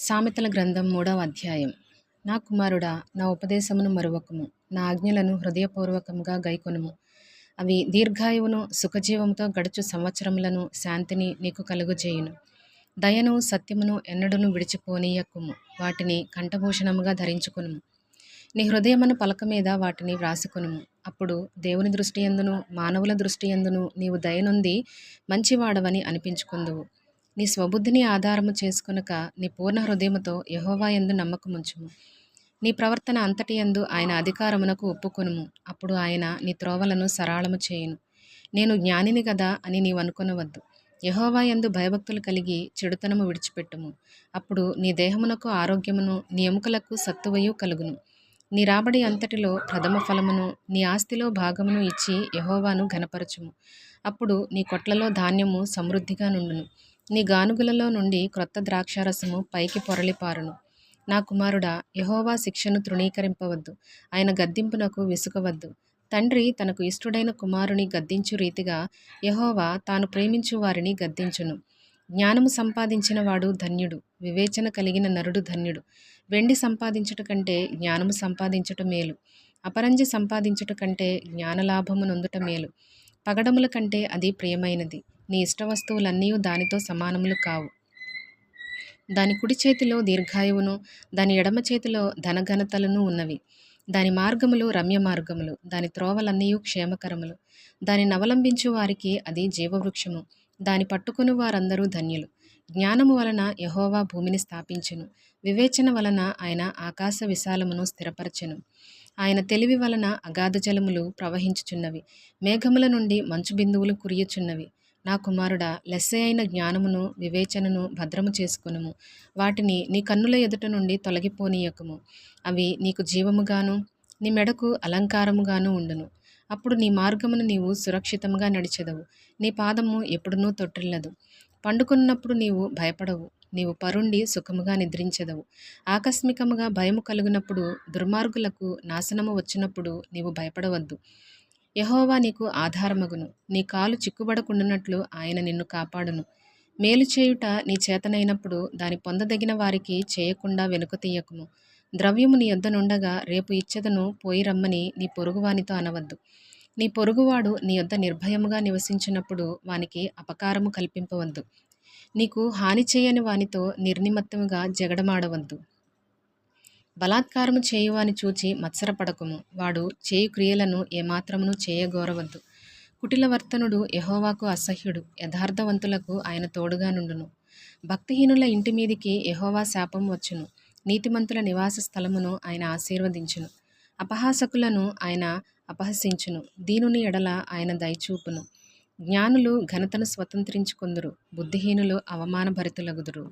సామెతల గ్రంథం 3వ అధ్యాయం. నా కుమారుడా, నా ఉపదేశమును మరువకుము, నా ఆజ్ఞలను హృదయపూర్వకముగా గైకొనుము. అవి దీర్ఘాయువును సుఖజీవముతో గడుచు సంవత్సరములను శాంతిని నీకు కలుగజేయును. దయను సత్యమును ఎన్నడూను విడిచిపోనీయకుము, వాటిని కంఠభూషణముగా ధరించుకొనుము. నీ హృదయమును పలక మీద వాటిని వ్రాసుకొనుము. అప్పుడు దేవుని దృష్టియందును మానవుల దృష్టియందును నీవు దయనొంది మంచివాడవని అనిపించుకొందువు. నీ స్వబుద్ధిని ఆధారము చేసుకొనక నీ పూర్ణ హృదయముతో యెహోవా యందు నమ్మకముంచుము. నీ ప్రవర్తన అంతటి యందు ఆయన అధికారమునకు ఒప్పుకొనుము. అప్పుడు ఆయన నీ త్రోవలను సరళము చేయును. నేను జ్ఞానిని గదా అని నీవు అనుకొనవద్దు. యెహోవా యందు భయభక్తులు కలిగి చెడుతనము విడిచిపెట్టుము. అప్పుడు నీ దేహమునకు ఆరోగ్యమును నీ ఎముకలకు సత్తువయు కలుగును. నీ రాబడి అంతటిలో ప్రథమ ఫలమును నీ ఆస్తిలో భాగమును ఇచ్చి యెహోవాను ఘనపరచుము. అప్పుడు నీ కొట్లలో ధాన్యము సమృద్ధిగా నుండును. నీ గానుగులలో నుండి క్రొత్త ద్రాక్షారసము పైకి పొరలిపారును. నా కుమారుడా, యెహోవా శిక్షను తృణీకరింపవద్దు, ఆయన గద్దింపునకు విసుకవద్దు. తండ్రి తనకు ఇష్టుడైన కుమారుని గద్దించు రీతిగా యెహోవా తాను ప్రేమించు వారిని గద్దించును. జ్ఞానము సంపాదించిన వాడు ధన్యుడు, వివేచన కలిగిన నరుడు ధన్యుడు. వెండి సంపాదించుట కంటే జ్ఞానము సంపాదించుట మేలు, అపరంజి సంపాదించుట కంటే జ్ఞానలాభము నొందుట మేలు. పగడముల కంటే అది ప్రియమైనది. నీ ఇష్ట వస్తువులన్నీ దానితో సమానములు కావు. దాని కుడి చేతిలో దీర్ఘాయువును, దాని ఎడమ చేతిలో ధనఘనతలను ఉన్నవి. దాని మార్గములు రమ్య మార్గములు, దాని త్రోవలన్నీ క్షేమకరములు. దానిని అవలంబించు వారికి అది జీవవృక్షము, దాని పట్టుకుని వారందరూ ధన్యులు. జ్ఞానము వలన యెహోవా భూమిని స్థాపించెను, వివేచన వలన ఆయన ఆకాశ విశాలమును స్థిరపరచెను. ఆయన తెలివి వలన అగాధ జలములు ప్రవహించుచున్నవి, మేఘముల నుండి మంచు బిందువులు కురియుచున్నవి. నా కుమారుడా, లెస్స అయిన జ్ఞానమును వివేచనను భద్రము చేసుకొనుము. వాటిని నీ కన్నుల ఎదుట నుండి తొలగిపోనీయకుము. అవి నీకు జీవముగాను నీ మెడకు అలంకారముగాను ఉండును. అప్పుడు నీ మార్గమును నీవు సురక్షితముగా నడిచెదవు, నీ పాదము ఎప్పుడునూ తొట్టిల్లదు. పండుకొన్నప్పుడు నీవు భయపడవు, నీవు పరుండి సుఖముగా నిద్రించెదవు. ఆకస్మికముగా భయము కలుగునప్పుడు, దుర్మార్గులకు నాశనము వచ్చినప్పుడు నీవు భయపడవద్దు. యెహోవా నీకు ఆధారమగును, నీ కాలు చిక్కుబడకుండునట్లు ఆయన నిన్ను కాపాడును. మేలు చేయుట నీ చేతనైనప్పుడు దాని పొందదగిన వారికి చేయకుండా వెనుక తీయకుము. ద్రవ్యము నీ యొద్ద నుండగా రేపు ఇచ్చెదను పోయి రమ్మని నీ పొరుగువానితో అనవద్దు. నీ పొరుగువాడు నీ యొద్ద నిర్భయముగా నివసించినప్పుడు వానికి అపకారము కల్పింపవద్దు. నీకు హాని చేయని వానితో నిర్నిమత్తముగా జగడమాడవద్దు. బలాత్కారము చేయువాని చూచి మత్సరపడకుము, వాడు చేయు క్రియలను ఏమాత్రమును చేయగోరవద్దు. కుటిలవర్తనుడు యెహోవాకు అసహ్యుడు, యథార్థవంతులకు ఆయన తోడుగా నుండును. భక్తిహీనుల ఇంటి మీదికి యెహోవా శాపం వచ్చును, నీతిమంతుల నివాస స్థలమును ఆయన ఆశీర్వదించును. అపహాసకులను ఆయన అపహసించును, దీనుని ఎడల ఆయన దయచూపును. జ్ఞానులు ఘనతను స్వతంత్రించుకొందురు, బుద్ధిహీనులు అవమానభరితులగుదురు.